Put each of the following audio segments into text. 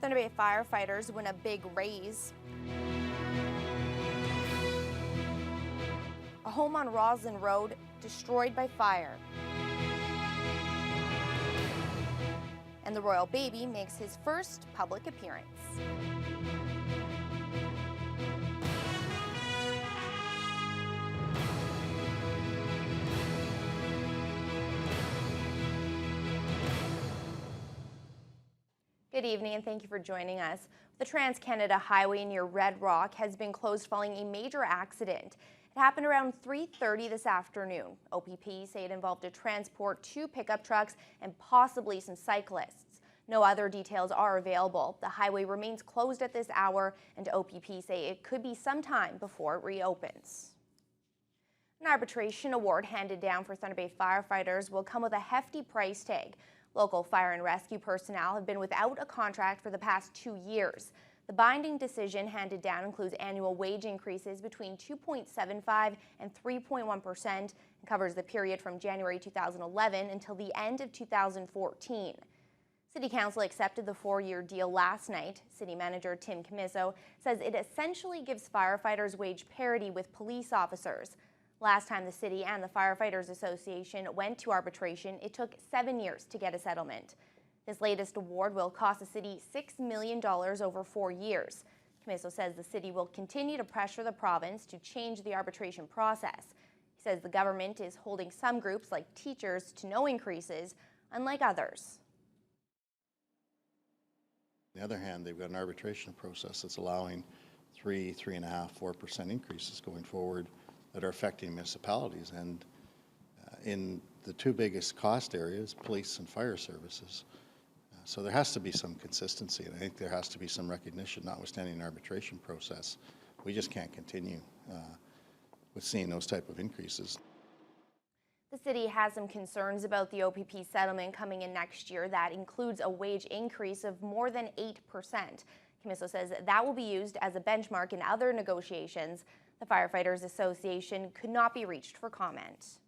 Thunder Bay firefighters win a big raise. A home on Roslyn Road destroyed by fire. And the royal baby makes his first public appearance. Good evening and thank you for joining us. The Trans-Canada Highway near Red Rock has been closed following a major accident. It happened around 3:30 this afternoon. OPP say it involved a transport, 2 pickup trucks, and possibly some cyclists. No other details are available. The highway remains closed at this hour, and OPP say it could be some time before it reopens. An arbitration award handed down for Thunder Bay firefighters will come with a hefty price tag. Local fire and rescue personnel have been without a contract for the past 2 years. The binding decision handed down includes annual wage increases between 2.75% and 3.1% and covers the period from January 2011 until the end of 2014. City Council accepted the 4-year deal last night. City Manager Tim Camiso says it essentially gives firefighters wage parity with police officers. Last time the city and the Firefighters Association went to arbitration, it took 7 years to get a settlement. This latest award will cost the city $6 million over 4 years. Camiso says the city will continue to pressure the province to change the arbitration process. He says the government is holding some groups like teachers to no increases, unlike others. On the other hand, they've got an arbitration process that's allowing 3.5%, 4% increases going forward that are affecting municipalities, and in the 2 biggest cost areas, police and fire services. So there has to be some consistency, and I think there has to be some recognition, notwithstanding an arbitration process. We just can't continue with seeing those type of increases. The city has some concerns about the OPP settlement coming in next year that includes a wage increase of more than 8%. Camiso says that will be used as a benchmark in other negotiations. The Firefighters Association could not be reached for comment.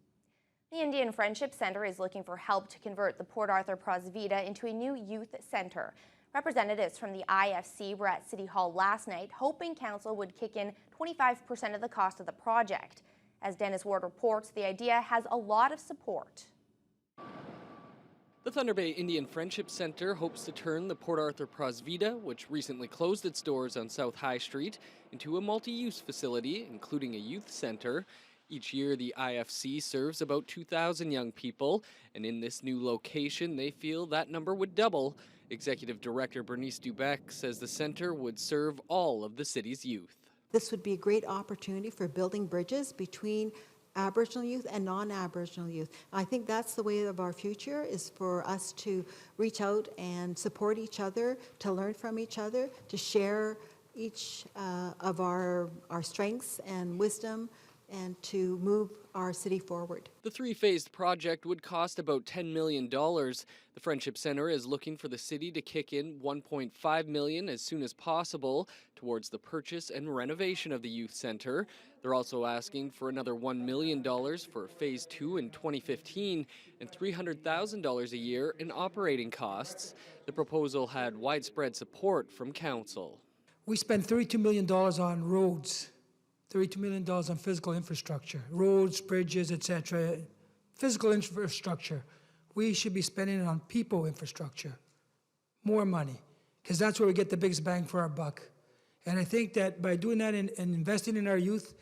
The Indian Friendship Centre is looking for help to convert the Port Arthur Prosvita into a new youth centre. Representatives from the IFC were at City Hall last night, hoping Council would kick in 25% of the cost of the project. As Dennis Ward reports, the idea has a lot of support. The Thunder Bay Indian Friendship Centre hopes to turn the Port Arthur Prosvita, which recently closed its doors on South High Street, into a multi-use facility, including a youth centre. Each year, the IFC serves about 2,000 young people, and in this new location, they feel that number would double. Executive Director Bernice Dubec says the centre would serve all of the city's youth. This would be a great opportunity for building bridges between Aboriginal youth and non-Aboriginal youth. I think that's the way of our future, is for us to reach out and support each other, to learn from each other, to share each of our strengths and wisdom, and to move our city forward. The 3-phased project would cost about $10 million. The Friendship Centre is looking for the city to kick in $1.5 million as soon as possible towards the purchase and renovation of the youth centre. They're also asking for another $1 million for Phase 2 in 2015 and $300,000 a year in operating costs. The proposal had widespread support from Council. We spent $32 million on roads. $32 million on physical infrastructure, roads, bridges, etc. Physical infrastructure. We should be spending it on people infrastructure. More money, because that's where we get the biggest bang for our buck. And I think that by doing that and investing in our youth,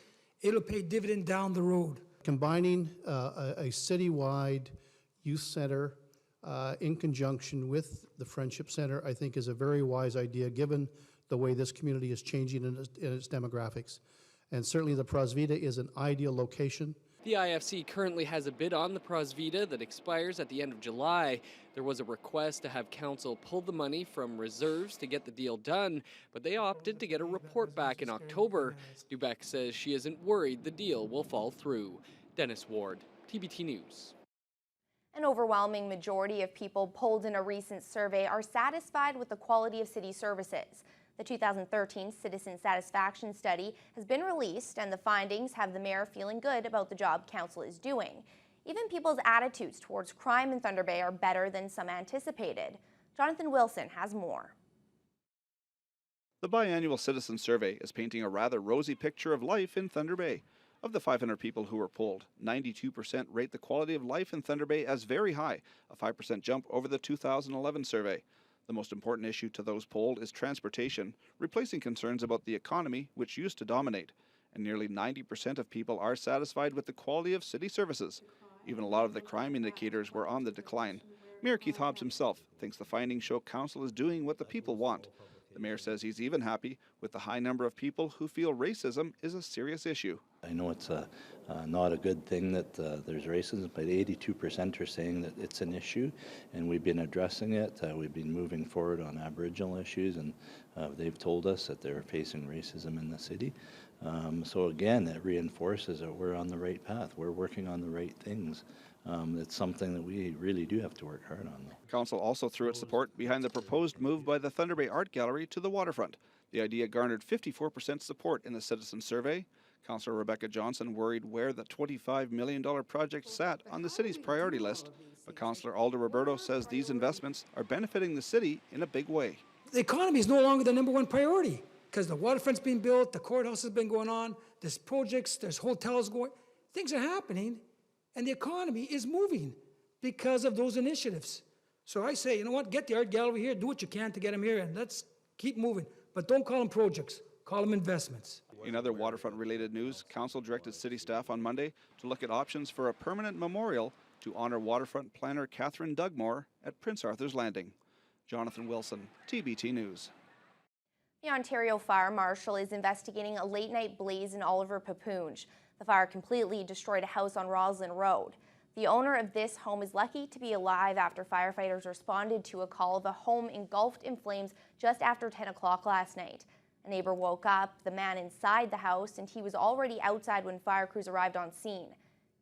it'll pay dividend down the road. Combining a citywide youth center in conjunction with the Friendship Center, I think, is a very wise idea given the way this community is changing in its demographics. And certainly the Prosvita is an ideal location. The IFC currently has a bid on the Prosvita that expires at the end of July. There was a request to have Council pull the money from reserves to get the deal done, but they opted to get a report back in October. Dubec says she isn't worried the deal will fall through. Dennis Ward, TBT News. An overwhelming majority of people polled in a recent survey are satisfied with the quality of city services. The 2013 Citizen Satisfaction Study has been released, and the findings have the mayor feeling good about the job council is doing. Even people's attitudes towards crime in Thunder Bay are better than some anticipated. Jonathan Wilson has more. The biannual citizen survey is painting a rather rosy picture of life in Thunder Bay. Of the 500 people who were polled, 92% rate the quality of life in Thunder Bay as very high, a 5% jump over the 2011 survey. The most important issue to those polled is transportation, replacing concerns about the economy, which used to dominate. And nearly 90% of people are satisfied with the quality of city services. Even a lot of the crime indicators were on the decline. Mayor Keith Hobbs himself thinks the findings show council is doing what the people want. The mayor says he's even happy with the high number of people who feel racism is a serious issue. I know it's not a good thing that there's racism, but 82% are saying that it's an issue, and we've been addressing it. We've been moving forward on Aboriginal issues, and they've told us that they're facing racism in the city. So again, it reinforces that we're on the right path. We're working on the right things. It's something that we really do have to work hard on. Council also threw its support behind the proposed move by the Thunder Bay Art Gallery to the waterfront. The idea garnered 54% support in the citizen survey. Councillor Rebecca Johnson worried where the $25 million project sat on the city's priority list. But Councillor Aldo Roberto says these investments are benefiting the city in a big way. The economy is no longer the #1 priority because the waterfront's being built, the courthouse has been going on, there's projects, there's hotels going, things are happening, and the economy is moving because of those initiatives. So I say, you know what, get the art gallery here, do what you can to get them here, and let's keep moving. But don't call them projects, call them investments. In other waterfront-related news, Council directed city staff on Monday to look at options for a permanent memorial to honor waterfront planner Catherine Dugmore at Prince Arthur's Landing. Jonathan Wilson, TBT News. The Ontario Fire Marshal is investigating a late-night blaze in Oliver Papoonge. The fire completely destroyed a house on Roslyn Road. The owner of this home is lucky to be alive after firefighters responded to a call of a home engulfed in flames just after 10 o'clock last night. A neighbor woke up the man inside the house, and he was already outside when fire crews arrived on scene.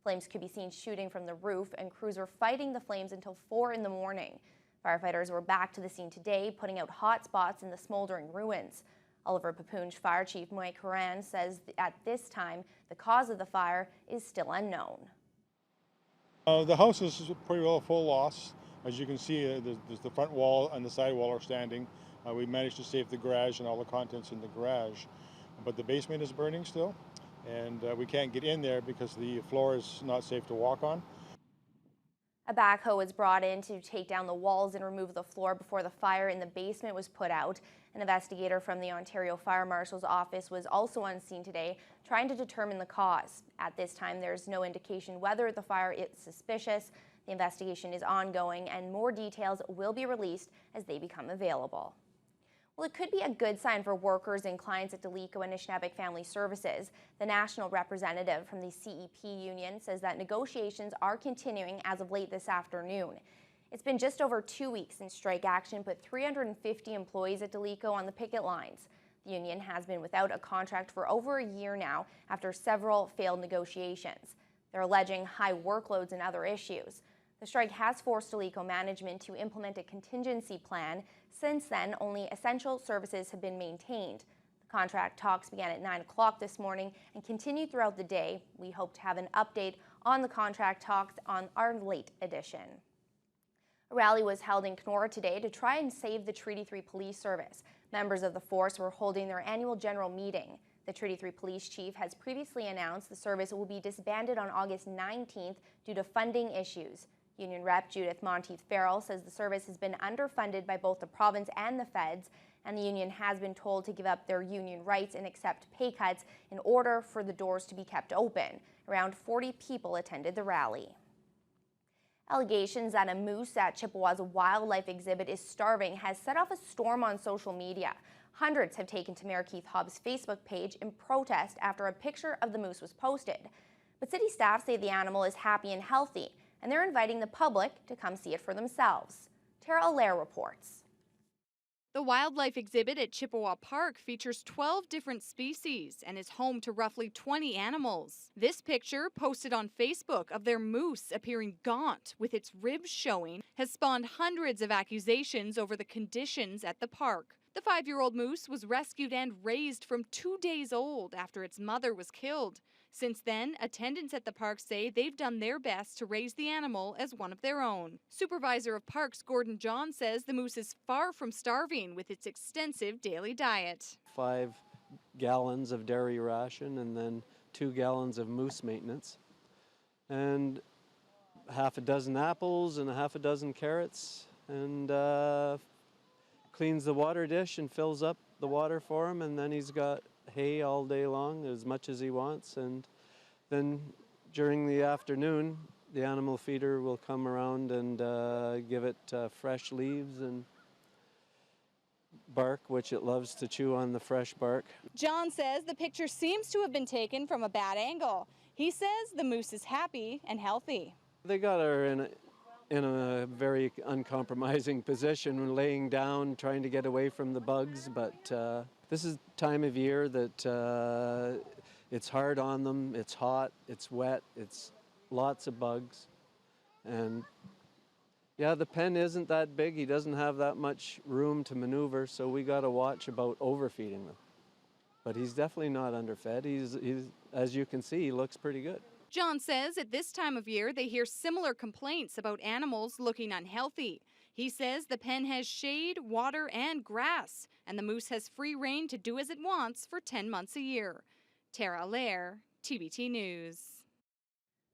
Flames could be seen shooting from the roof, and crews were fighting the flames until 4 in the morning. Firefighters were back to the scene today, putting out hot spots in the smoldering ruins. Oliver Papoonge Fire Chief Mike Horan says at this time the cause of the fire is still unknown. The house is pretty well a full loss. As you can see, there's the front wall and the side wall are standing. We managed to save the garage and all the contents in the garage, but the basement is burning still, and we can't get in there because the floor is not safe to walk on. A backhoe was brought in to take down the walls and remove the floor before the fire in the basement was put out. An investigator from the Ontario Fire Marshal's office was also on scene today trying to determine the cause. At this time, there's no indication whether the fire is suspicious. The investigation is ongoing, and more details will be released as they become available. Well, it could be a good sign for workers and clients at Dalico and Anishinaabeg Family Services. The national representative from the CEP union says that negotiations are continuing as of late this afternoon. It's been just over 2 weeks since strike action put 350 employees at Dalico on the picket lines. The union has been without a contract for over a year now after several failed negotiations. They're alleging high workloads and other issues. The strike has forced Dalico management to implement a contingency plan. Since then, only essential services have been maintained. The contract talks began at 9 o'clock this morning and continued throughout the day. We hope to have an update on the contract talks on our late edition. A rally was held in Kenora today to try and save the Treaty 3 Police Service. Members of the force were holding their annual general meeting. The Treaty 3 Police Chief has previously announced the service will be disbanded on August 19th due to funding issues. Union Rep Judith Monteith-Farrell says the service has been underfunded by both the province and the feds, and the union has been told to give up their union rights and accept pay cuts in order for the doors to be kept open. Around 40 people attended the rally. Allegations that a moose at Chippewa's wildlife exhibit is starving has set off a storm on social media. Hundreds have taken to Mayor Keith Hobbs' Facebook page in protest after a picture of the moose was posted. But city staff say the animal is happy and healthy, and they're inviting the public to come see it for themselves. Tara Allaire reports. The wildlife exhibit at Chippewa Park features 12 different species and is home to roughly 20 animals. This picture, posted on Facebook of their moose appearing gaunt with its ribs showing, has spawned hundreds of accusations over the conditions at the park. The 5-year-old moose was rescued and raised from 2 days old after its mother was killed. Since then, attendants at the park say they've done their best to raise the animal as one of their own. Supervisor of Parks Gordon John says the moose is far from starving with its extensive daily diet. 5 gallons of dairy ration and then 2 gallons of moose maintenance. And half a dozen apples and a half a dozen carrots, and cleans the water dish and fills up the water for him, and then he's got hay all day long, as much as he wants. And then during the afternoon, the animal feeder will come around and give it fresh leaves and bark, which it loves to chew on the fresh bark. John says the picture seems to have been taken from a bad angle. He says the moose is happy and healthy. They got her in a very uncompromising position, laying down, trying to get away from the bugs, but this is time of year that it's hard on them, it's hot, it's wet, it's lots of bugs. And yeah, the pen isn't that big, he doesn't have that much room to maneuver, so we got to watch about overfeeding them. But he's definitely not underfed. He's, as you can see, he looks pretty good. John says at this time of year they hear similar complaints about animals looking unhealthy. He says the pen has shade, water, and grass, and the moose has free rein to do as it wants for 10 months a year. Tara Allaire, TBT News.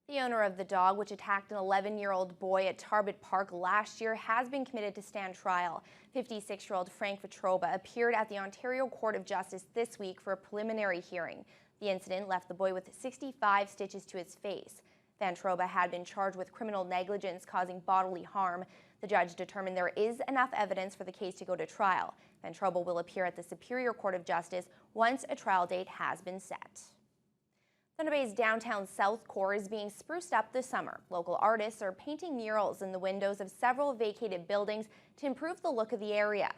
The owner of the dog, which attacked an 11-year-old boy at Tarbert Park last year, has been committed to stand trial. 56-year-old Frank Vetroba appeared at the Ontario Court of Justice this week for a preliminary hearing. The incident left the boy with 65 stitches to his face. Vetroba had been charged with criminal negligence causing bodily harm. The judge determined there is enough evidence for the case to go to trial. Vetroba will appear at the Superior Court of Justice once a trial date has been set. Thunder Bay's downtown South Core is being spruced up this summer. Local artists are painting murals in the windows of several vacated buildings to improve the look of the area.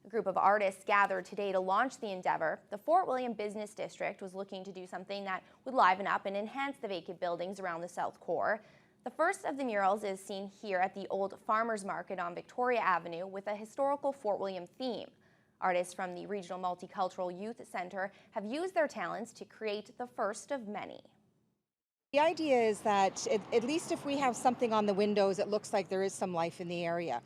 A group of artists gathered today to launch the endeavor. The Fort William Business District was looking to do something that would liven up and enhance the vacant buildings around the South Core. The first of the murals is seen here at the old Farmers Market on Victoria Avenue with a historical Fort William theme. Artists from the Regional Multicultural Youth Centre have used their talents to create the first of many. The idea is that at least if we have something on the windows, it looks like there is some life in the area.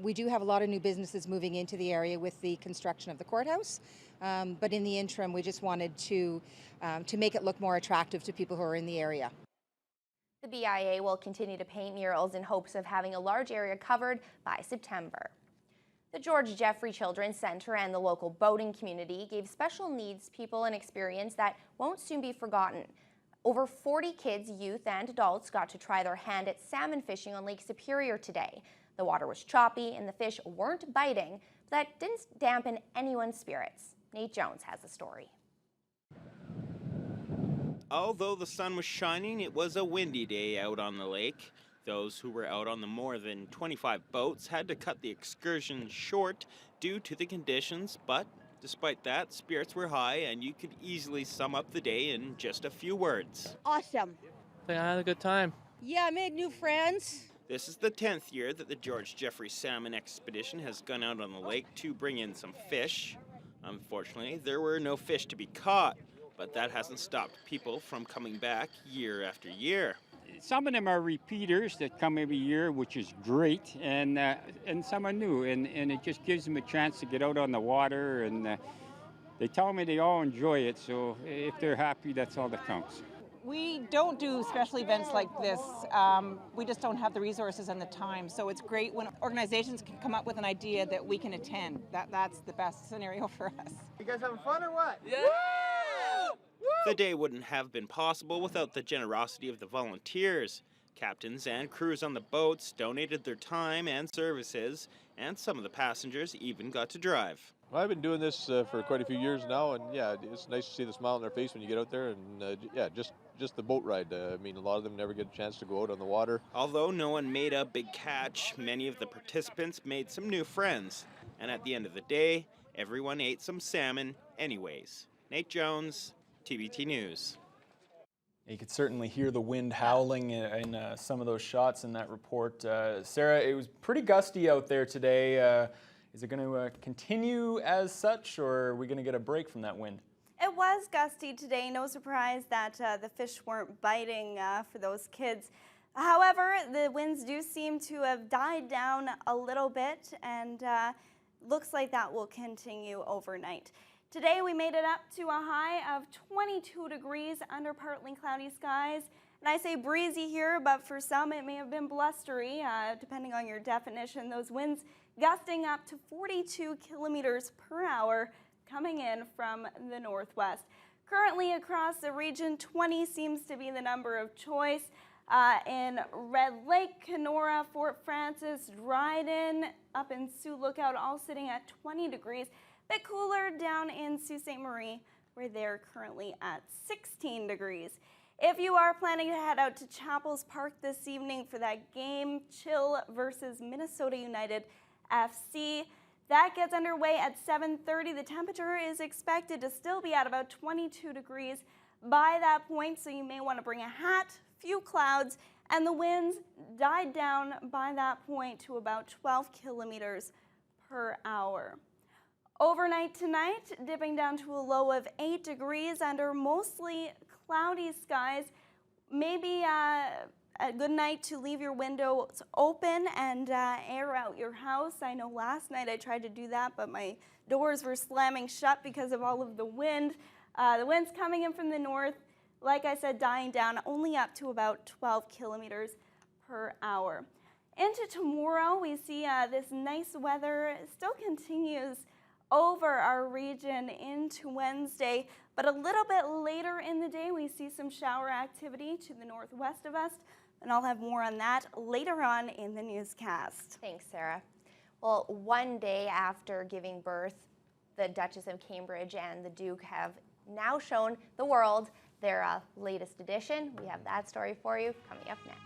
We do have a lot of new businesses moving into the area with the construction of the courthouse, but in the interim we just wanted to make it look more attractive to people who are in the area. The BIA will continue to paint murals in hopes of having a large area covered by September. The George Jeffrey Children's Center and the local boating community gave special needs people an experience that won't soon be forgotten. Over 40 kids, youth, and adults got to try their hand at salmon fishing on Lake Superior today. The water was choppy and the fish weren't biting, but that didn't dampen anyone's spirits. Nate Jones has the story. Although the sun was shining, it was a windy day out on the lake. Those who were out on the more than 25 boats had to cut the excursion short due to the conditions, but despite that, spirits were high and you could easily sum up the day in just a few words. Awesome. I had a good time. Yeah, I made new friends. This is the 10th year that the George Jeffrey Salmon Expedition has gone out on the lake to bring in some fish. Unfortunately, there were no fish to be caught, but that hasn't stopped people from coming back year after year. Some of them are repeaters that come every year, which is great, and some are new, and it just gives them a chance to get out on the water, and they tell me they all enjoy it, so if they're happy, that's all that counts. We don't do special events like this. We just don't have the resources and the time, so it's great when organizations can come up with an idea that we can attend. That's the best scenario for us. You guys having fun or what? Yeah! The day wouldn't have been possible without the generosity of the volunteers. Captains and crews on the boats donated their time and services, and some of the passengers even got to drive. Well, I've been doing this for quite a few years now, and yeah, it's nice to see the smile on their face when you get out there, and yeah, just the boat ride. I mean, a lot of them never get a chance to go out on the water. Although no one made a big catch, many of the participants made some new friends, and at the end of the day, everyone ate some salmon anyways. Nate Jones, TBT News. You could certainly hear the wind howling in some of those shots in that report. Sarah, it was pretty gusty out there today. Is it going to continue as such, or are we going to get a break from that wind? It was gusty today. No surprise that the fish weren't biting for those kids. However, the winds do seem to have died down a little bit, and looks like that will continue overnight. Today we made it up to a high of 22 degrees under partly cloudy skies. And I say breezy here, but for some it may have been blustery, depending on your definition. Those winds gusting up to 42 kilometers per hour coming in from the northwest. Currently across the region, 20 seems to be the number of choice. In Red Lake, Kenora, Fort Francis, Dryden, up in Sioux Lookout, all sitting at 20 degrees. Bit cooler down in Sault Ste. Marie, where they're currently at 16 degrees. If you are planning to head out to Chapels Park this evening for that game, Chill versus Minnesota United FC, that gets underway at 7:30. The temperature is expected to still be at about 22 degrees by that point, so you may want to bring a hat, few clouds, and the winds died down by that point to about 12 kilometers per hour. Overnight tonight, dipping down to a low of 8 degrees under mostly cloudy skies. Maybe a good night to leave your windows open and air out your house. I know last night I tried to do that, but my doors were slamming shut because of all of the wind. The wind's coming in from the north, like I said, dying down only up to about 12 kilometers per hour. Into tomorrow, we see this nice weather still continues over our region into Wednesday, but a little bit later in the day, we see some shower activity to the northwest of us, and I'll have more on that later on in the newscast. Thanks, Sarah. Well, one day after giving birth, the Duchess of Cambridge and the Duke have now shown the world their latest edition. We have that story for you coming up next.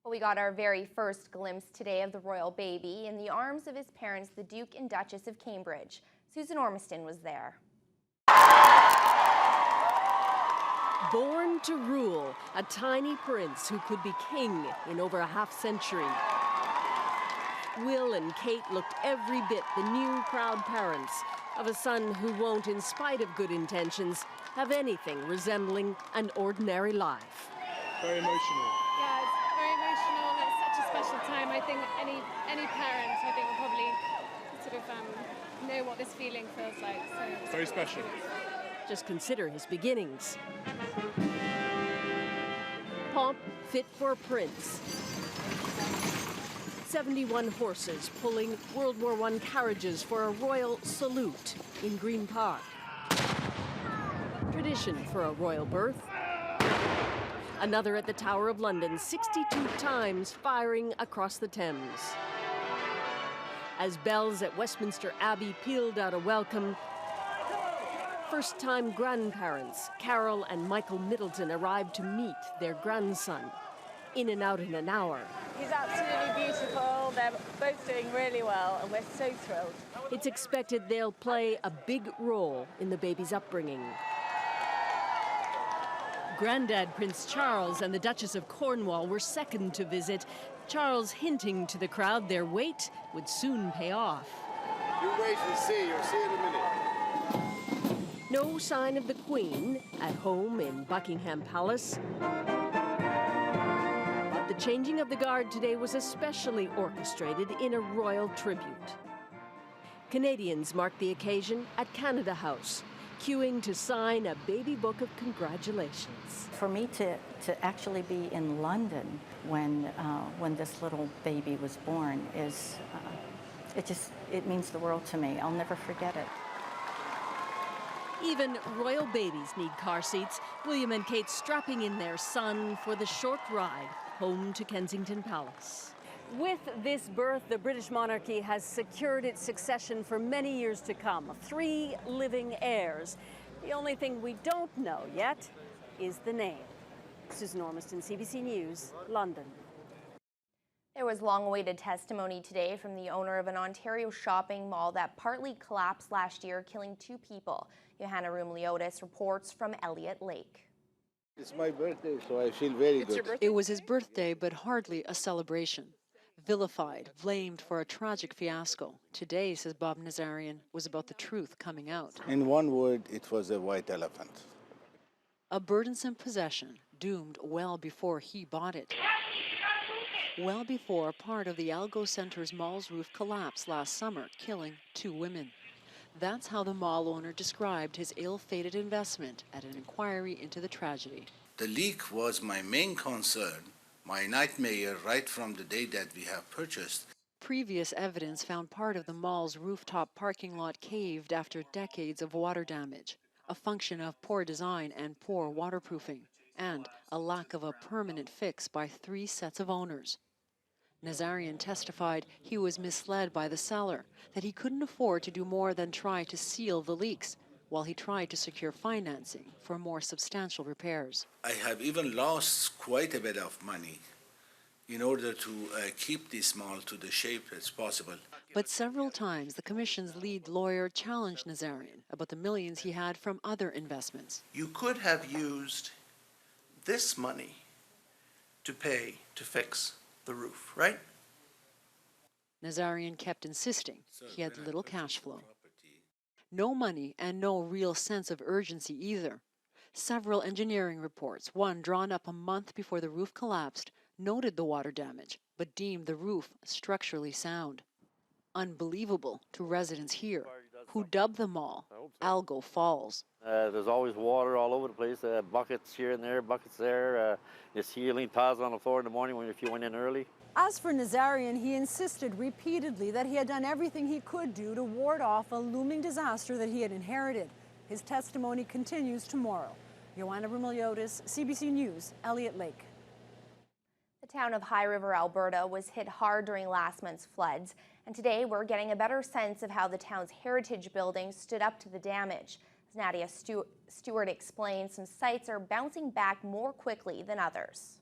Well, we got our very first glimpse today of the royal baby in the arms of his parents, the Duke and Duchess of Cambridge. Susan Ormiston was there. Born to rule, a tiny prince who could be king in over a half-century. Will and Kate looked every bit the new, proud parents of a son who won't, in spite of good intentions, have anything resembling an ordinary life. Very emotional. Yeah, it's very emotional. It's such a special time. I think any parent, I think, will probably sort of know what this feeling feels like. So it's Very special. Just consider his beginnings. Pomp fit for a prince. 71 horses pulling World War I carriages for a royal salute in Green Park. Tradition for a royal birth. Another at the Tower of London, 62 times firing across the Thames. As bells at Westminster Abbey pealed out a welcome, first-time grandparents Carol and Michael Middleton arrived to meet their grandson. In and out in an hour. He's absolutely beautiful. They're both doing really well, and we're so thrilled. It's expected they'll play a big role in the baby's upbringing. Grandad Prince Charles and the Duchess of Cornwall were second to visit, Charles hinting to the crowd their wait would soon pay off. You wait and see. You'll see in a minute. No sign of the Queen at home in Buckingham Palace. But the changing of the guard today was especially orchestrated in a royal tribute. Canadians marked the occasion at Canada House, queuing to sign a baby book of congratulations. For me to actually be in London when this little baby was born is, it means the world to me. I'll never forget it. Even royal babies need car seats. William and Kate strapping in their son for the short ride home to Kensington Palace. With this birth, the British monarchy has secured its succession for many years to come. 3 living heirs. The only thing we don't know yet is the name. Susan Ormiston, CBC News, London. There was long-awaited testimony today from the owner of an Ontario shopping mall that partly collapsed last year, killing 2 people. Johanna Rumliotis reports from Elliott Lake. It's my birthday, so I feel very good. It was his birthday, but hardly a celebration. Vilified, blamed for a tragic fiasco. Today, says Bob Nazarian, was about the truth coming out. In one word, it was a white elephant. A burdensome possession, doomed well before he bought it. Well before part of the Algo Centre's mall's roof collapsed last summer, killing 2 women. That's how the mall owner described his ill-fated investment at an inquiry into the tragedy. The leak was my main concern, my nightmare right from the day that we have purchased. Previous evidence found part of the mall's rooftop parking lot caved after decades of water damage, a function of poor design and poor waterproofing, and a lack of a permanent fix by 3 sets of owners. Nazarian testified he was misled by the seller, that he couldn't afford to do more than try to seal the leaks, while he tried to secure financing for more substantial repairs. I have even lost quite a bit of money in order to keep this mall to the shape as possible. But several times the Commission's lead lawyer challenged Nazarian about the millions he had from other investments. You could have used this money to pay to fix the roof, right? Nazarian kept insisting he had little cash flow. No money and no real sense of urgency either. Several engineering reports, one drawn up a month before the roof collapsed, noted the water damage, but deemed the roof structurally sound. Unbelievable to residents here, who dubbed the mall Algo Falls. There's always water all over the place, buckets here and there, buckets there. You see healing tiles on the floor in the morning if you went in early. As for Nazarian, he insisted repeatedly that he had done everything he could do to ward off a looming disaster that he had inherited. His testimony continues tomorrow. Joanna Rumliotis, CBC News, Elliott Lake. The town of High River, Alberta was hit hard during last month's floods, and today we're getting a better sense of how the town's heritage buildings stood up to the damage. As Nadia Stewart explains, some sites are bouncing back more quickly than others.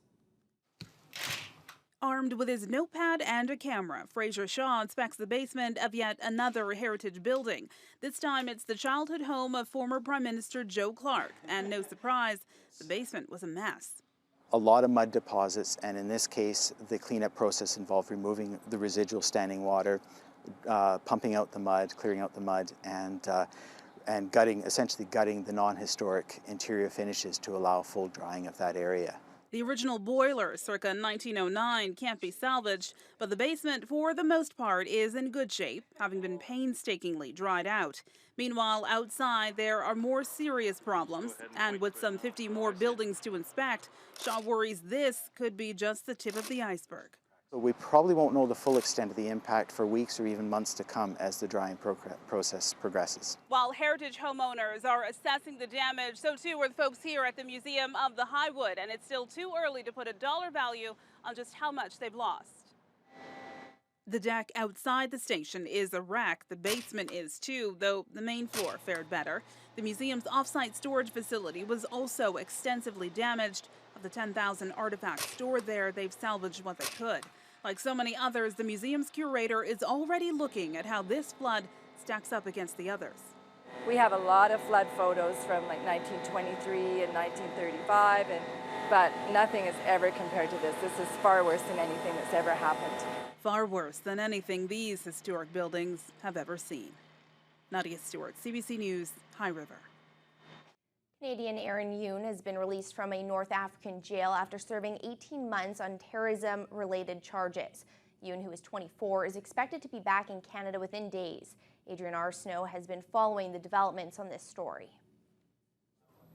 Armed with his notepad and a camera, Fraser Shaw inspects the basement of yet another heritage building. This time it's the childhood home of former Prime Minister Joe Clark, and no surprise, the basement was a mess. A lot of mud deposits, and in this case, the cleanup process involved removing the residual standing water, pumping out the mud, clearing out the mud, and essentially gutting the non-historic interior finishes to allow full drying of that area. The original boiler, circa 1909, can't be salvaged, but the basement, for the most part, is in good shape, having been painstakingly dried out. Meanwhile, outside, there are more serious problems, and with some 50 more buildings to inspect, Shaw worries this could be just the tip of the iceberg. So we probably won't know the full extent of the impact for weeks or even months to come as the drying process progresses. While heritage homeowners are assessing the damage, so too are the folks here at the Museum of the Highwood, and it's still too early to put a dollar value on just how much they've lost. The deck outside the station is a wreck. The basement is too, though the main floor fared better. The museum's off-site storage facility was also extensively damaged. Of the 10,000 artifacts stored there, they've salvaged what they could. Like so many others, the museum's curator is already looking at how this flood stacks up against the others. We have a lot of flood photos from like 1923 and 1935, but nothing is ever compared to this. This is far worse than anything that's ever happened. Far worse than anything these historic buildings have ever seen. Nadia Stewart, CBC News, High River. Canadian Aaron Yoon has been released from a North African jail after serving 18 months on terrorism-related charges. Yoon, who is 24, is expected to be back in Canada within days. Adrian Arsenault has been following the developments on this story.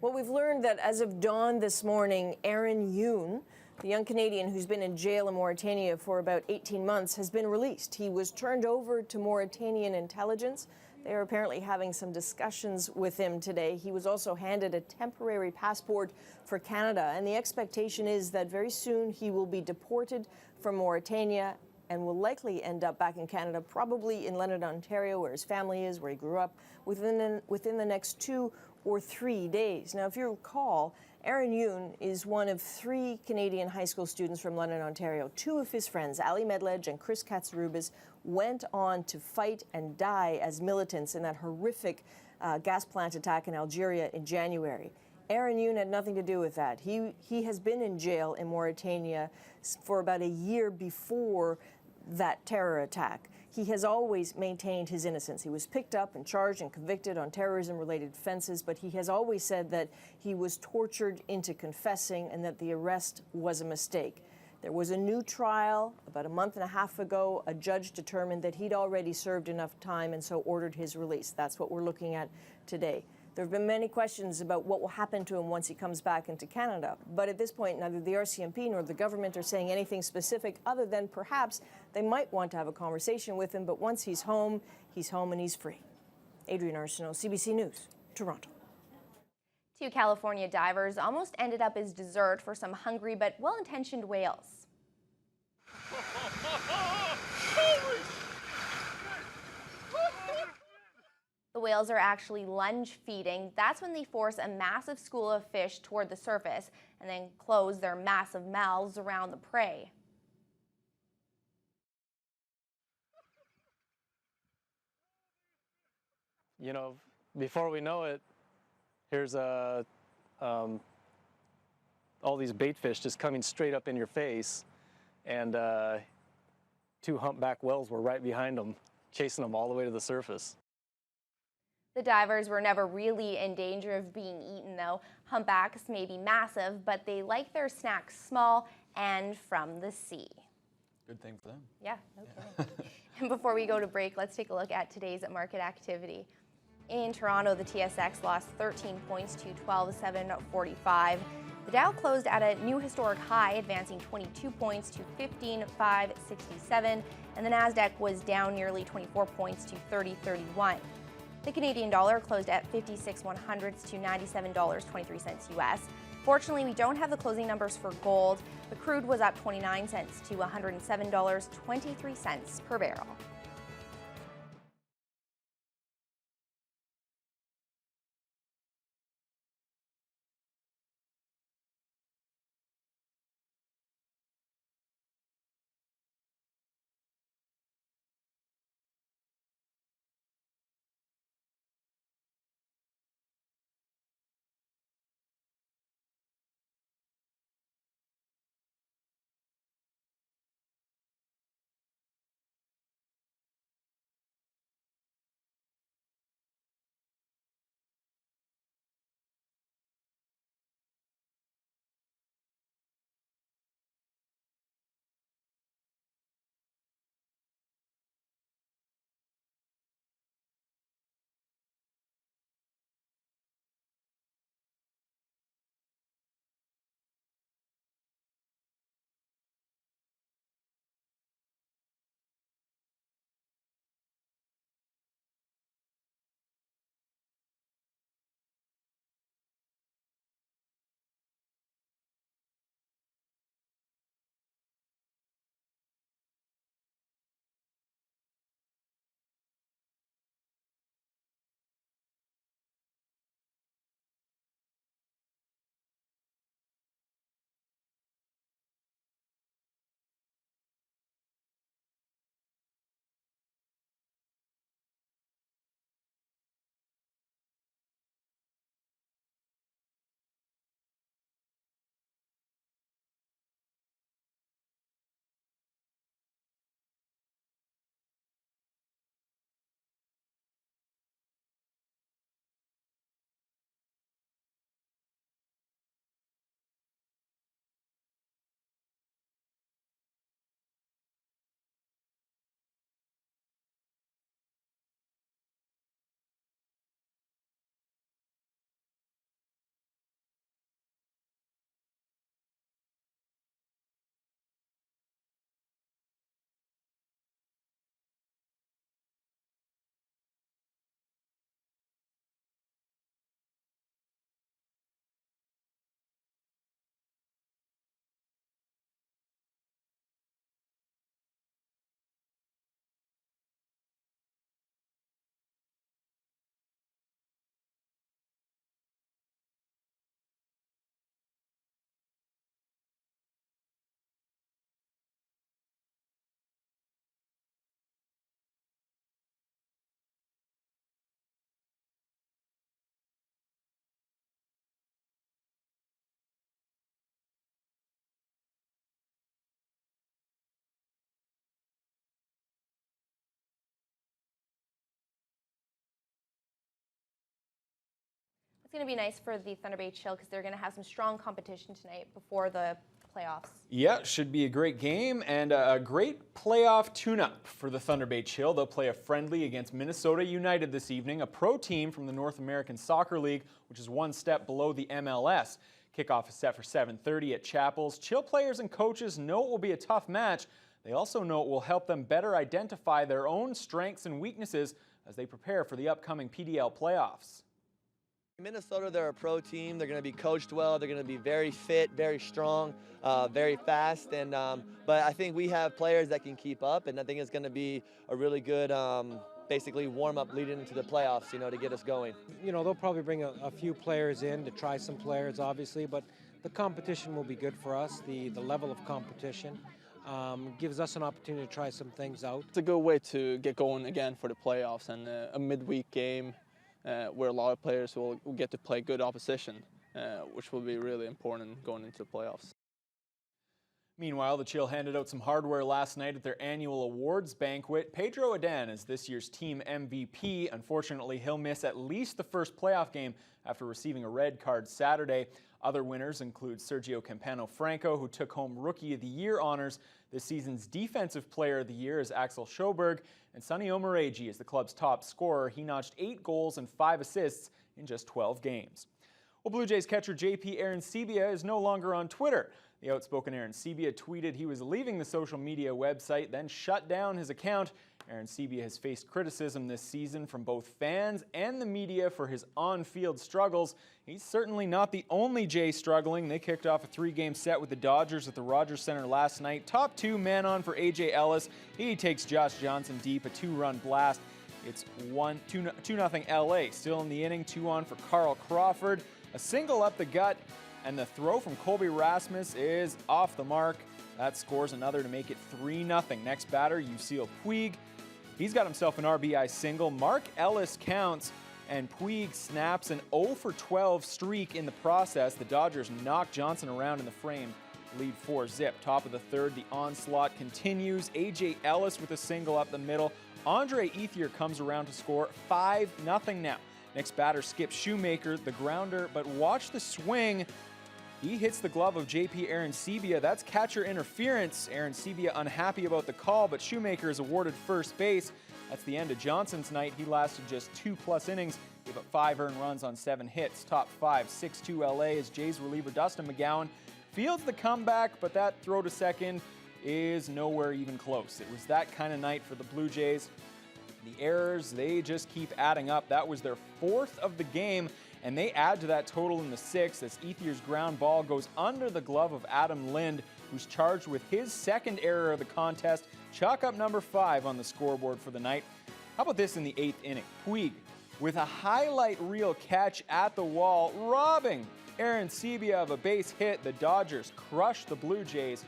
Well, we've learned that as of dawn this morning, Aaron Yoon, the young Canadian who's been in jail in Mauritania for about 18 months, has been released. He was turned over to Mauritanian intelligence. They are apparently having some discussions with him today. He was also handed a temporary passport for Canada, and the expectation is that very soon he will be deported from Mauritania and will likely end up back in Canada, probably in London, Ontario, where his family is, where he grew up, within the next 2 or 3 days. Now, if you recall, Aaron Yoon is one of 3 Canadian high school students from London, Ontario. 2 of his friends, Ali Medledge and Chris Katsarubis, went on to fight and die as militants in that horrific gas plant attack in Algeria in January. Aaron Yoon had nothing to do with that. He has been in jail in Mauritania for about a year before that terror attack. He has always maintained his innocence. He was picked up and charged and convicted on terrorism-related offenses, but he has always said that he was tortured into confessing and that the arrest was a mistake. There was a new trial about a month and a half ago. A judge determined that he'd already served enough time and so ordered his release. That's what we're looking at today. There have been many questions about what will happen to him once he comes back into Canada. But at this point, neither the RCMP nor the government are saying anything specific other than perhaps they might want to have a conversation with him. But once he's home and he's free. Adrian Arsenault, CBC News, Toronto. 2 California divers almost ended up as dessert for some hungry but well-intentioned whales. The whales are actually lunge feeding. That's when they force a massive school of fish toward the surface and then close their massive mouths around the prey. You know, before we know it, here's all these bait fish just coming straight up in your face, and 2 humpback whales were right behind them, chasing them all the way to the surface. The divers were never really in danger of being eaten, though. Humpbacks may be massive, but they like their snacks small and from the sea. Good thing for them. Yeah, okay. And before we go to break, let's take a look at today's market activity. In Toronto, the TSX lost 13 points to 12,745. The Dow closed at a new historic high, advancing 22 points to 15,567, and the Nasdaq was down nearly 24 points to 30.31. The Canadian dollar closed at 56/100 to $97.23 US. Fortunately, we don't have the closing numbers for gold. The crude was up 29 cents to $107.23 per barrel. going to be nice for the Thunder Bay Chill because they're going to have some strong competition tonight before the playoffs. Yeah, should be a great game and a great playoff tune-up for the Thunder Bay Chill. They'll play a friendly against Minnesota United this evening, a pro team from the North American Soccer League, which is one step below the MLS. Kickoff is set for 7:30 at Chapels. Chill players and coaches know it will be a tough match. They also know it will help them better identify their own strengths and weaknesses as they prepare for the upcoming PDL playoffs. Minnesota, they're a pro team. They're going to be coached well. They're going to be very fit, very strong, very fast. And but I think we have players that can keep up, and I think it's going to be a really good, basically warm-up leading into the playoffs, you know, to get us going. You know, they'll probably bring a few players in to try some players, obviously, but the competition will be good for us. The level of competition gives us an opportunity to try some things out. It's a good way to get going again for the playoffs and a midweek game. Where a lot of players will get to play good opposition, which will be really important going into the playoffs. Meanwhile, the Chill handed out some hardware last night at their annual awards banquet. Pedro Adan is this year's team MVP. Unfortunately, he'll miss at least the first playoff game after receiving a red card Saturday. Other winners include Sergio Campano-Franco, who took home Rookie of the Year honors. This season's Defensive Player of the Year is Axel Sjoberg, and Sonny Omaregi is the club's top scorer. He notched 8 goals and 5 assists in just 12 games. Well, Blue Jays catcher JP Arencibia is no longer on Twitter. The outspoken Arencibia tweeted he was leaving the social media website, then shut down his account. Arencibia has faced criticism this season from both fans and the media for his on-field struggles. He's certainly not the only Jay struggling. They kicked off a 3-game set with the Dodgers at the Rogers Center last night. Top 2 man on for A.J. Ellis. He takes Josh Johnson deep, a 2-run blast. It's 2-0 LA. Still in the inning, 2 on for Carl Crawford. A single up the gut, and the throw from Colby Rasmus is off the mark. That scores another to make it 3-0. Next batter, Yuseel Puig. He's got himself an RBI single. Mark Ellis counts, and Puig snaps an 0-for-12 streak in the process. The Dodgers knock Johnson around in the frame, lead 4-zip. Top of the third, the onslaught continues. A.J. Ellis with a single up the middle. Andre Ethier comes around to score 5-0 now. Next batter, Skip Shoemaker, the grounder, but watch the swing. He hits the glove of JP Arencibia. That's catcher interference. Arencibia unhappy about the call, but Shoemaker is awarded first base. That's the end of Johnson's night. He lasted just 2+ innings, gave up 5 earned runs on 7 hits. Top 5, 6-2 LA as Jays reliever Dustin McGowan fields the comeback, but that throw to second is nowhere even close. It was that kind of night for the Blue Jays. The errors, they just keep adding up. That was their 4th of the game, and they add to that total in the 6th as Ethier's ground ball goes under the glove of Adam Lind, who's charged with his 2nd error of the contest. Chalk up number 5 on the scoreboard for the night. How about this in the 8th inning? Puig with a highlight reel catch at the wall, robbing Arencibia of a base hit. The Dodgers crush the Blue Jays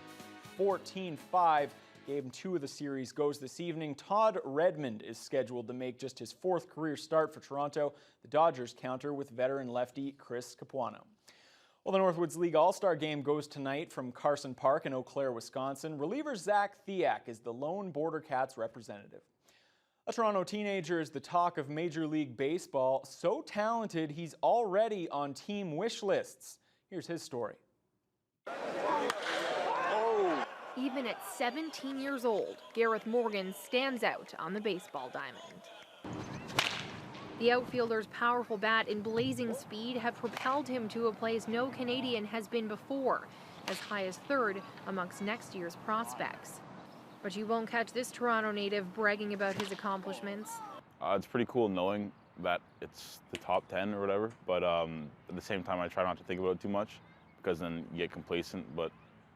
14-5. Gave him 2 of the series goes this evening. Todd Redmond is scheduled to make just his 4th career start for Toronto. The Dodgers counter with veteran lefty Chris Capuano. Well, the Northwoods League All-Star Game goes tonight from Carson Park in Eau Claire, Wisconsin. Reliever Zach Thiak is the lone Border Cats representative. A Toronto teenager is the talk of Major League Baseball. So talented, he's already on team wish lists. Here's his story. Even at 17 years old, Gareth Morgan stands out on the baseball diamond. The outfielder's powerful bat and blazing speed have propelled him to a place no Canadian has been before, as high as 3rd amongst next year's prospects. But you won't catch this Toronto native bragging about his accomplishments. It's pretty cool knowing that it's the top 10 or whatever, but at the same time I try not to think about it too much because then you get complacent, but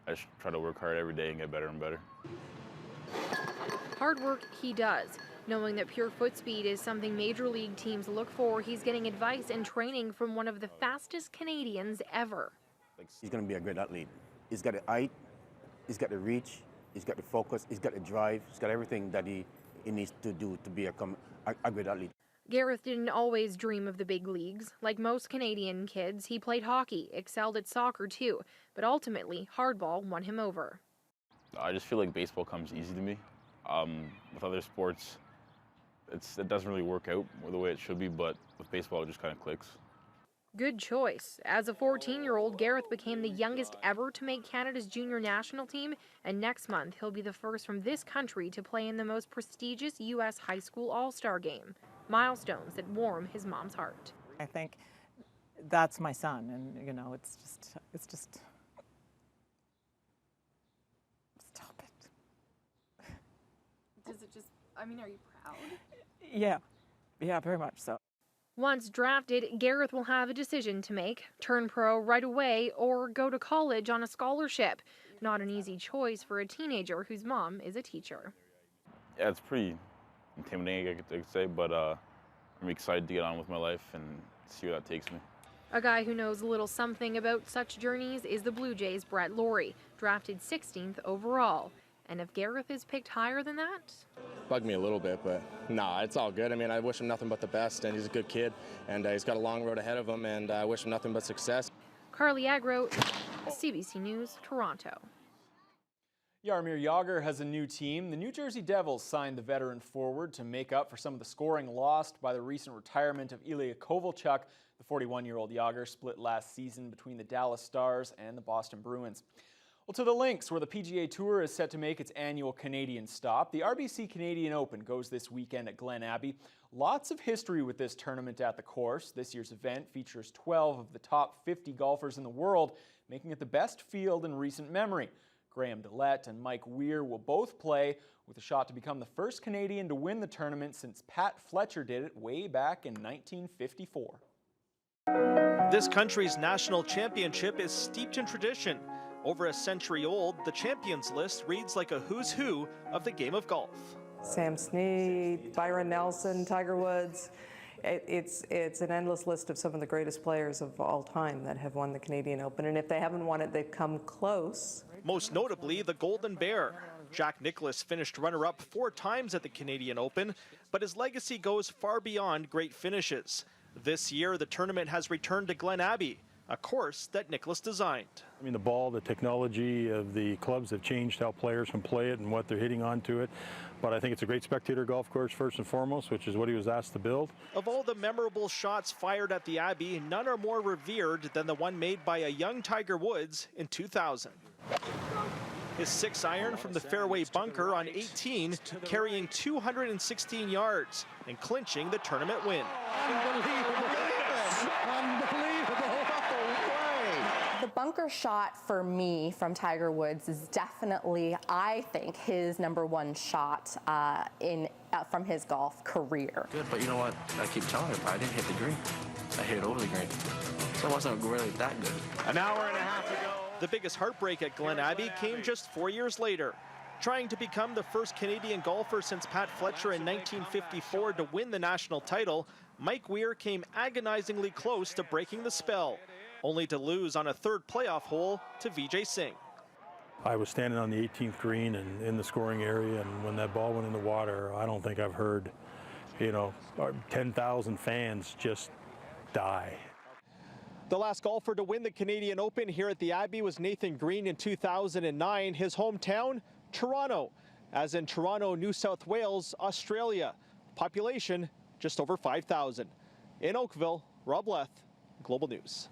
I just try to work hard every day and get better and better. Hard work he does. Knowing that pure foot speed is something major league teams look for, he's getting advice and training from one of the fastest Canadians ever. He's going to be a great athlete. He's got the height, he's got the reach, he's got the focus, he's got the drive, he's got everything that he needs to do to be a great athlete. Gareth didn't always dream of the big leagues. Like most Canadian kids, he played hockey, excelled at soccer too, but ultimately, hardball won him over. I just feel like baseball comes easy to me. With other sports, it doesn't really work out the way it should be, but with baseball, it just kind of clicks. Good choice. As a 14-year-old, Gareth became the youngest ever to make Canada's junior national team, and next month he'll be the first from this country to play in the most prestigious U.S. high school all-star game. Milestones that warm his mom's heart. I think that's my son, and you know, it's just. Stop it. Does it just, I mean, are you proud? Yeah, very much so. Once drafted, Gareth will have a decision to make: turn pro right away or go to college on a scholarship. Not an easy choice for a teenager whose mom is a teacher. Yeah, it's pretty intimidating, I could say, but I'm excited to get on with my life and see where that takes me. A guy who knows a little something about such journeys is the Blue Jays' Brett Laurie, drafted 16th overall. And if Gareth is picked higher than that? Bugged me a little bit, but nah, it's all good. I mean, I wish him nothing but the best, and he's a good kid, and he's got a long road ahead of him, and I wish him nothing but success. Carly Agro, CBC News, Toronto. Jaromir Jagr has a new team. The New Jersey Devils signed the veteran forward to make up for some of the scoring lost by the recent retirement of Ilya Kovalchuk. The 41-year-old Jagr split last season between the Dallas Stars and the Boston Bruins. Well, to the links, where the PGA Tour is set to make its annual Canadian stop. The RBC Canadian Open goes this weekend at Glen Abbey. Lots of history with this tournament at the course. This year's event features 12 of the top 50 golfers in the world, making it the best field in recent memory. Graham Dillette and Mike Weir will both play, with a shot to become the first Canadian to win the tournament since Pat Fletcher did it way back in 1954. This country's national championship is steeped in tradition. Over a century old, the champions list reads like a who's who of the game of golf. Sam Snead, Byron Nelson, Tiger Woods. It's an endless list of some of the greatest players of all time that have won the Canadian Open, and if they haven't won it, they've come close. Most notably, the Golden Bear. Jack Nicklaus finished runner-up 4 times at the Canadian Open, but his legacy goes far beyond great finishes. This year, the tournament has returned to Glen Abbey, a course that Nicklaus designed. I mean, the ball, the technology of the clubs have changed how players can play it and what they're hitting onto it. But I think it's a great spectator golf course first and foremost, which is what he was asked to build. Of all the memorable shots fired at the Abbey, none are more revered than the one made by a young Tiger Woods in 2000. His 6-iron from the fairway bunker on 18, carrying 216 yards and clinching the tournament win. Unbelievable. The bunker shot for me from Tiger Woods is definitely, I think, his #1 shot from his golf career. Good, but you know what? I keep telling everybody, I didn't hit the green. I hit it over the green. So it wasn't really that good. An hour and a half ago. The biggest heartbreak at Glen Abbey came just 4 years later. Trying to become the first Canadian golfer since Pat Fletcher in 1954 to win the national title, Mike Weir came agonizingly close to breaking the spell, only to lose on a 3rd playoff hole to Vijay Singh. I was standing on the 18th green and in the scoring area, and when that ball went in the water, I don't think I've heard, 10,000 fans just die. The last golfer to win the Canadian Open here at the Abbey was Nathan Green in 2009. His hometown, Toronto, as in Toronto, New South Wales, Australia. Population, just over 5,000. In Oakville, Rob Leth, Global News.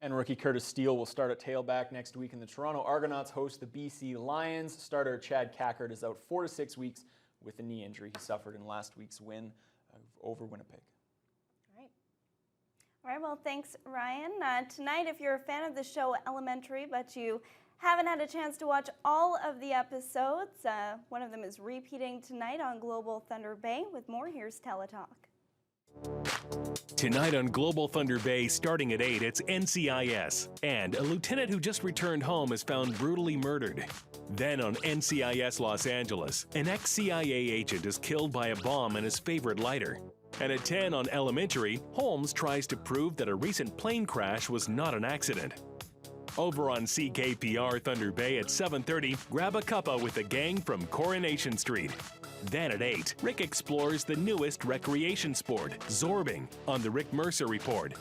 And rookie Curtis Steele will start at tailback next week, and the Toronto Argonauts host the BC Lions. Starter Chad Cackert is out 4 to 6 weeks with a knee injury he suffered in last week's win over Winnipeg. All right, well, thanks, Ryan. Tonight, if you're a fan of the show Elementary, but you haven't had a chance to watch all of the episodes, one of them is repeating tonight on Global Thunder Bay. With more, here's Teletalk. Tonight on Global Thunder Bay, starting at 8, it's NCIS. And a lieutenant who just returned home is found brutally murdered. Then on NCIS Los Angeles, an ex-CIA agent is killed by a bomb in his favorite lighter. And at 10 on Elementary, Holmes tries to prove that a recent plane crash was not an accident. Over on CKPR Thunder Bay at 7:30, grab a cuppa with the gang from Coronation Street. Then at 8, Rick explores the newest recreation sport, zorbing, on the Rick Mercer Report.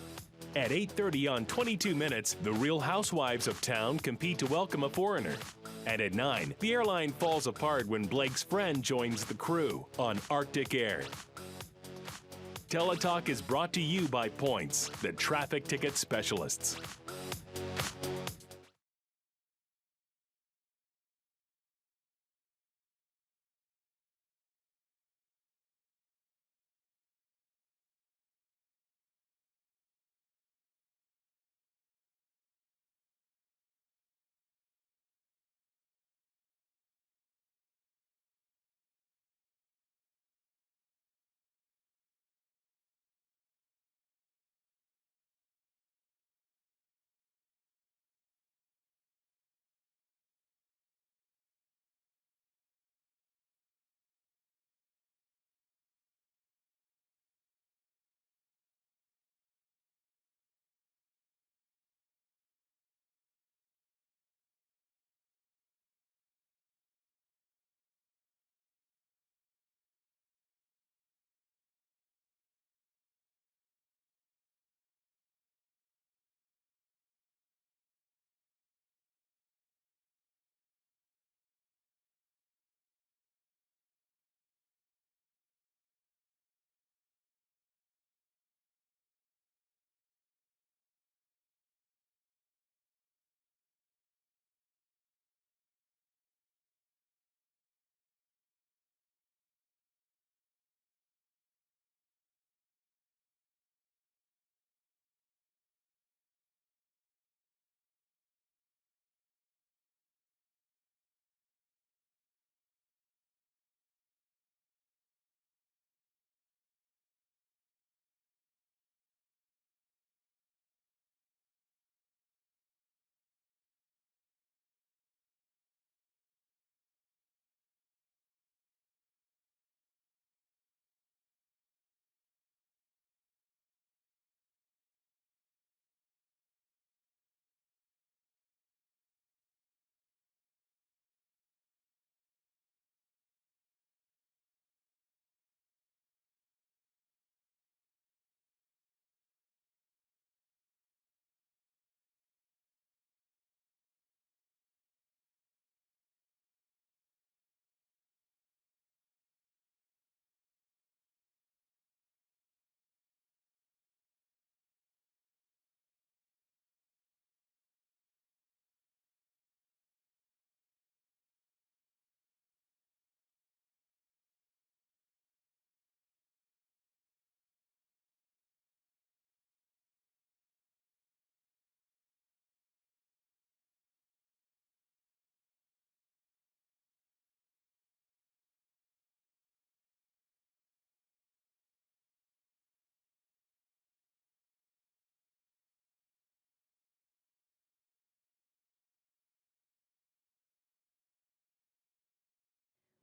At 8:30 on 22 Minutes, the Real Housewives of town compete to welcome a foreigner. And at 9, the airline falls apart when Blake's friend joins the crew on Arctic Air. Teletalk is brought to you by Points, the traffic ticket specialists.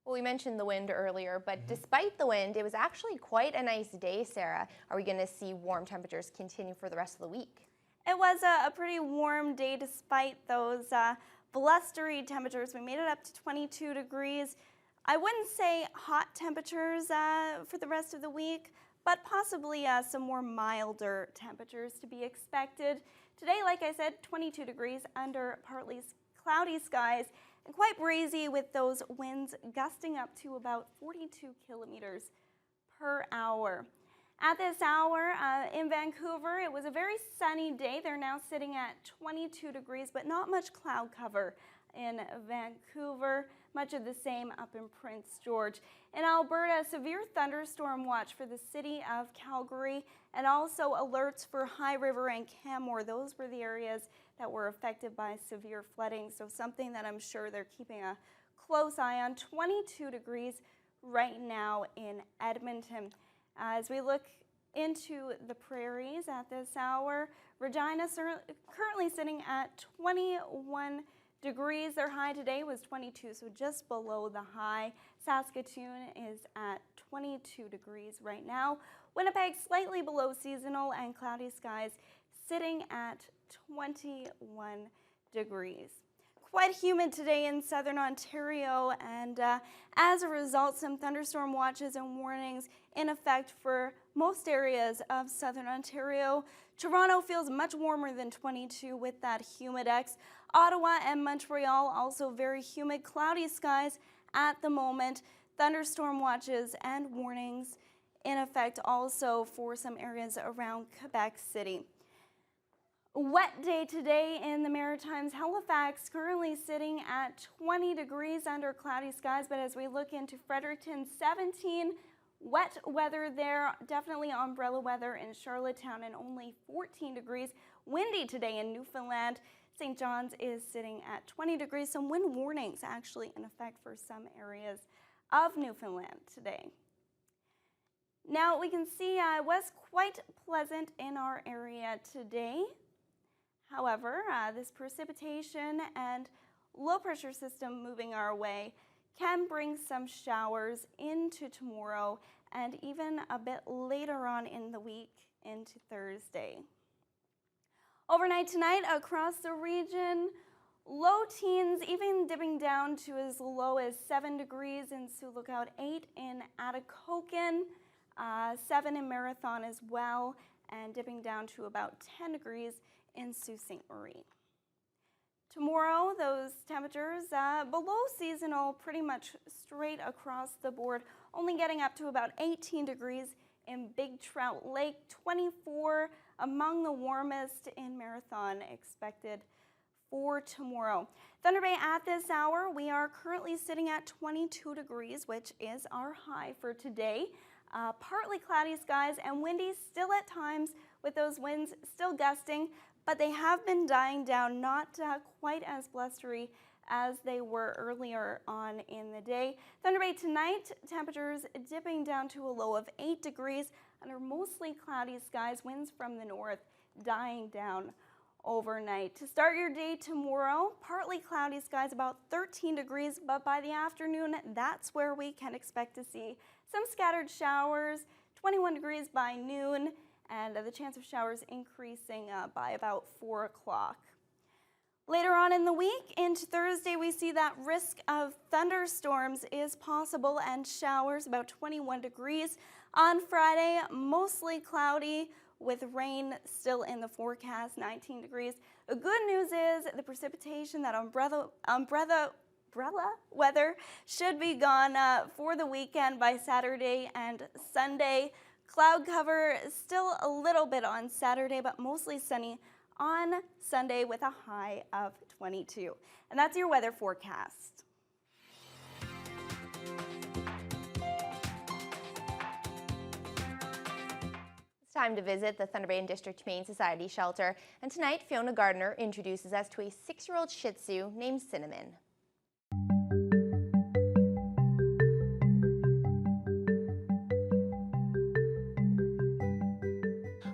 Well, we mentioned the wind earlier, but despite the wind, it was actually quite a nice day, Sarah. Are we going to see warm temperatures continue for the rest of the week? It was a pretty warm day despite those blustery temperatures. We made it up to 22 degrees. I wouldn't say hot temperatures for the rest of the week, but possibly some more milder temperatures to be expected. Today, like I said, 22 degrees under partly cloudy skies and quite breezy with those winds gusting up to about 42 kilometers per hour. At this hour in Vancouver, it was a very sunny day. They're now sitting at 22 degrees, but not much cloud cover in Vancouver. Much of the same up in Prince George. In Alberta, severe thunderstorm watch for the city of Calgary and also alerts for High River and Canmore. Those were the areas that were affected by severe flooding, so something that I'm sure they're keeping a close eye on. 22 degrees right now in Edmonton. As we look into the prairies at this hour, Regina's currently sitting at 21 degrees. Their high today was 22, so just below the high. Saskatoon is at 22 degrees right now. Winnipeg slightly below seasonal and cloudy skies sitting at 21 degrees. Quite humid today in southern Ontario, and as a result, some thunderstorm watches and warnings in effect for most areas of southern Ontario. Toronto feels much warmer than 22 with that humidex. Ottawa and Montreal also very humid, cloudy skies at the moment. Thunderstorm watches and warnings in effect also for some areas around Quebec City. Wet day today in the Maritimes. Halifax currently sitting at 20 degrees under cloudy skies, but as we look into Fredericton, 17. Wet weather there, definitely umbrella weather in Charlottetown, and only 14 degrees. Windy today in Newfoundland. St. John's is sitting at 20 degrees. Some wind warnings actually in effect for some areas of Newfoundland today. Now we can see it was quite pleasant in our area today. However, this precipitation and low pressure system moving our way can bring some showers into tomorrow and even a bit later on in the week into Thursday. Overnight tonight across the region, low teens, even dipping down to as low as 7 degrees in Sioux Lookout, 8 in Atikokan, 7 in Marathon as well, and dipping down to about 10 degrees in Sault Ste. Marie. Tomorrow, those temperatures below seasonal, pretty much straight across the board, only getting up to about 18 degrees in Big Trout Lake, 24 among the warmest in Marathon expected for tomorrow. Thunder Bay at this hour, we are currently sitting at 22 degrees, which is our high for today. Partly cloudy skies and windy still at times with those winds still gusting, but they have been dying down, not quite as blustery as they were earlier on in the day. Thunder Bay tonight, temperatures dipping down to a low of 8 degrees under mostly cloudy skies, winds from the north dying down overnight. To start your day tomorrow, partly cloudy skies, about 13 degrees, but by the afternoon, that's where we can expect to see some scattered showers, 21 degrees by noon, and the chance of showers increasing by about 4 o'clock. Later on in the week, into Thursday, we see that risk of thunderstorms is possible and showers about 21 degrees. On Friday, mostly cloudy with rain still in the forecast, 19 degrees. The good news is the precipitation, that umbrella weather should be gone for the weekend by Saturday and Sunday. Cloud cover still a little bit on Saturday, but mostly sunny on Sunday with a high of 22. And that's your weather forecast. It's time to visit the Thunder Bay and District Humane Society shelter. And tonight, Fiona Gardner introduces us to a 6-year-old Shih Tzu named Cinnamon.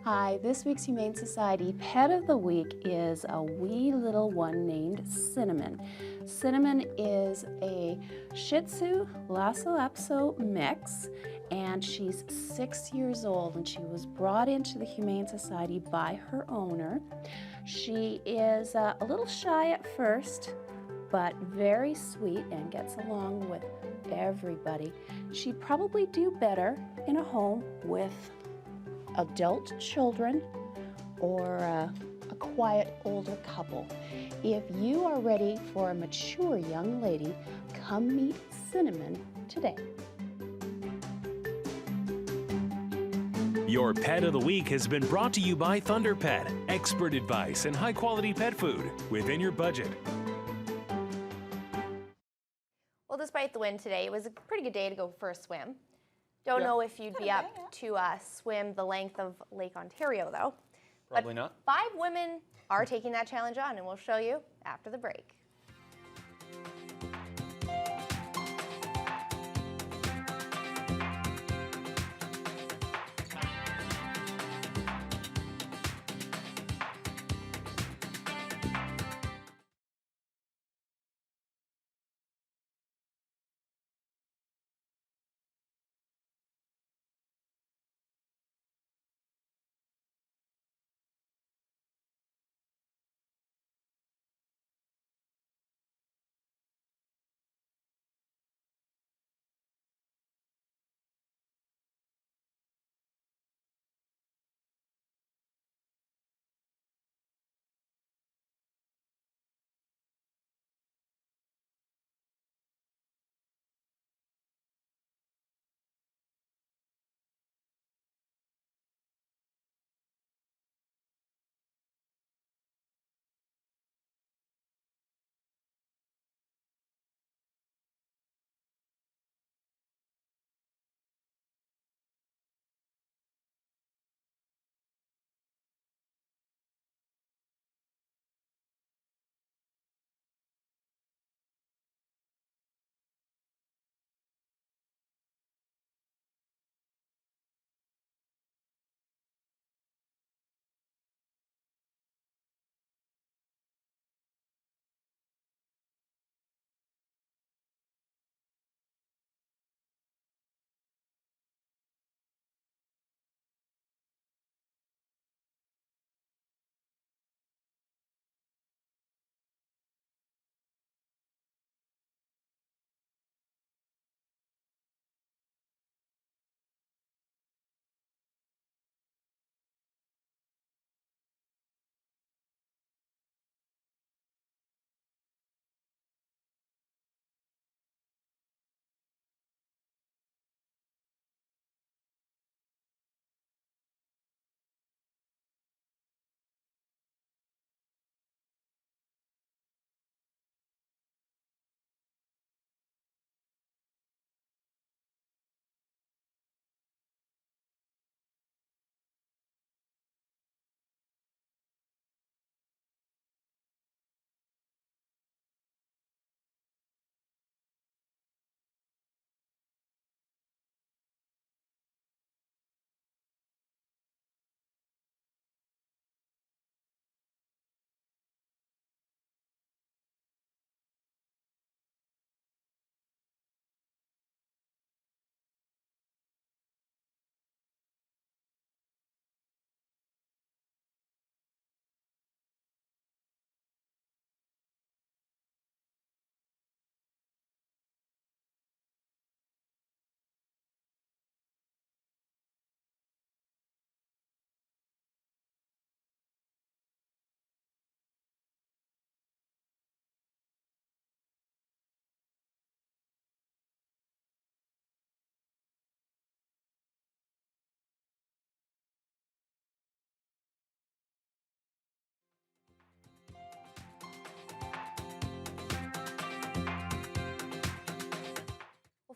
Hi, this week's Humane Society Pet of the Week is a wee little one named Cinnamon. Cinnamon is a Shih Tzu Lhasa Apso mix, and she's 6 years old, and she was brought into the Humane Society by her owner. She is a little shy at first, but very sweet and gets along with everybody. She'd probably do better in a home with adult children or a quiet older couple. If you are ready for a mature young lady, come meet Cinnamon today. Your Pet of the Week has been brought to you by Thunder Pet. Expert advice and high-quality pet food within your budget. Well, despite the wind today, it was a pretty good day to go for a swim. Don't know if you'd be up to swim the length of Lake Ontario, though. Probably not. 5 women are taking that challenge on, and we'll show you after the break.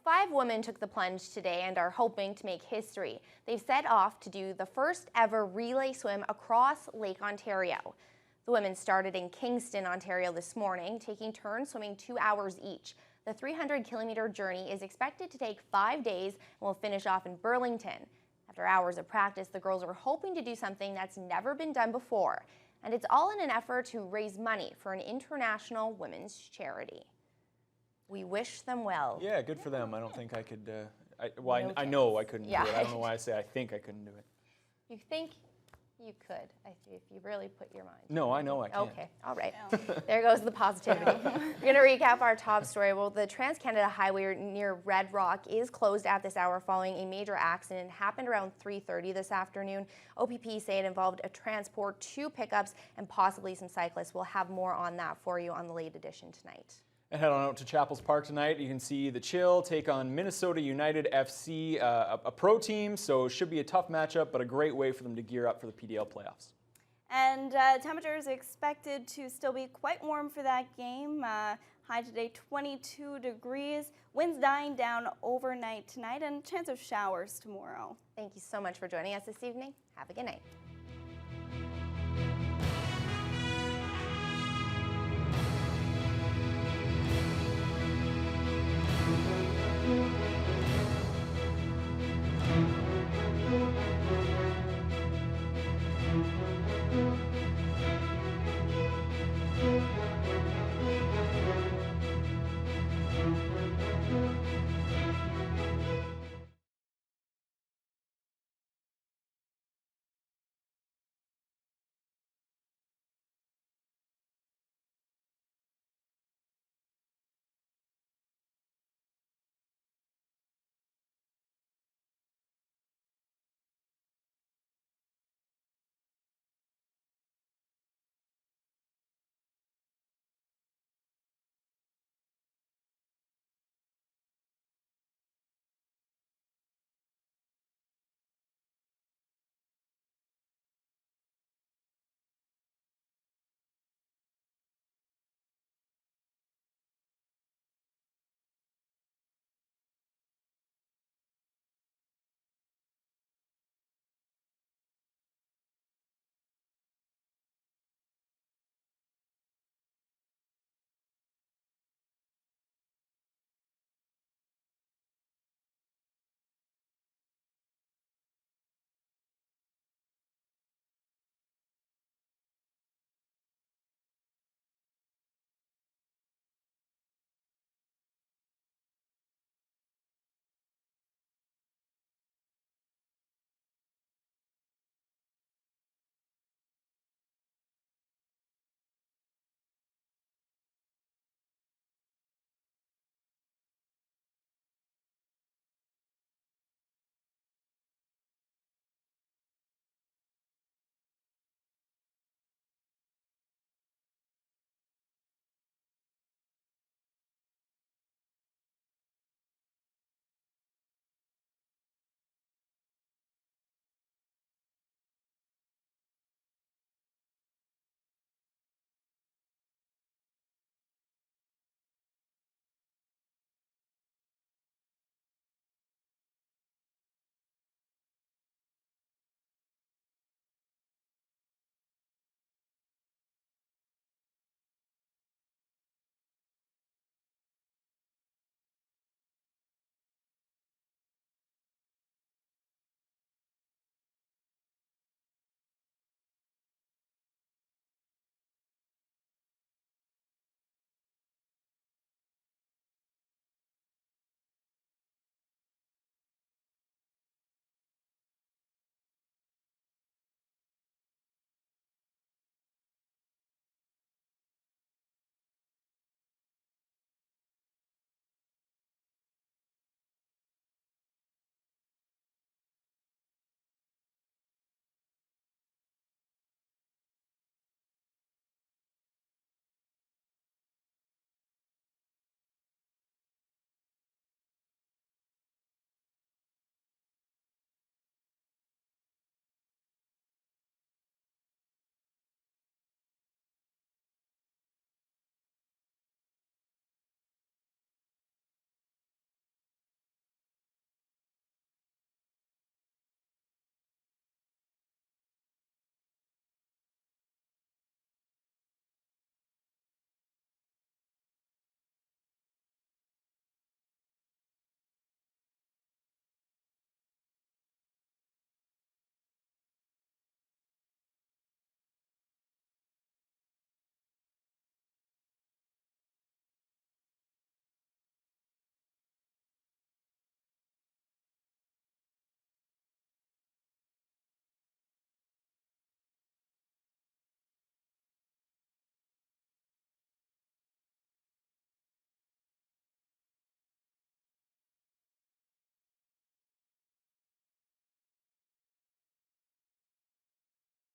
5 women took the plunge today and are hoping to make history. They've set off to do the first ever relay swim across Lake Ontario. The women started in Kingston, Ontario this morning, taking turns swimming 2 hours each. The 300-kilometer journey is expected to take 5 days and will finish off in Burlington. After hours of practice, the girls are hoping to do something that's never been done before. And it's all in an effort to raise money for an international women's charity. We wish them well. Yeah, good for them. I don't think I could. I know I couldn't do it. I don't know why I say I think I couldn't do it. You think you could, if you really put your mind. No, I know I can't. Okay, all right. There goes the positivity. We're going to recap our top story. Well, the Trans-Canada Highway near Red Rock is closed at this hour following a major accident. It happened around 3:30 this afternoon. OPP say it involved a transport, 2 pickups, and possibly some cyclists. We'll have more on that for you on the late edition tonight. And head on out to Chapels Park tonight. You can see the Chill take on Minnesota United FC, a pro team, so it should be a tough matchup, but a great way for them to gear up for the PDL playoffs. And temperatures expected to still be quite warm for that game. High today, 22 degrees. Winds dying down overnight tonight and chance of showers tomorrow. Thank you so much for joining us this evening. Have a good night.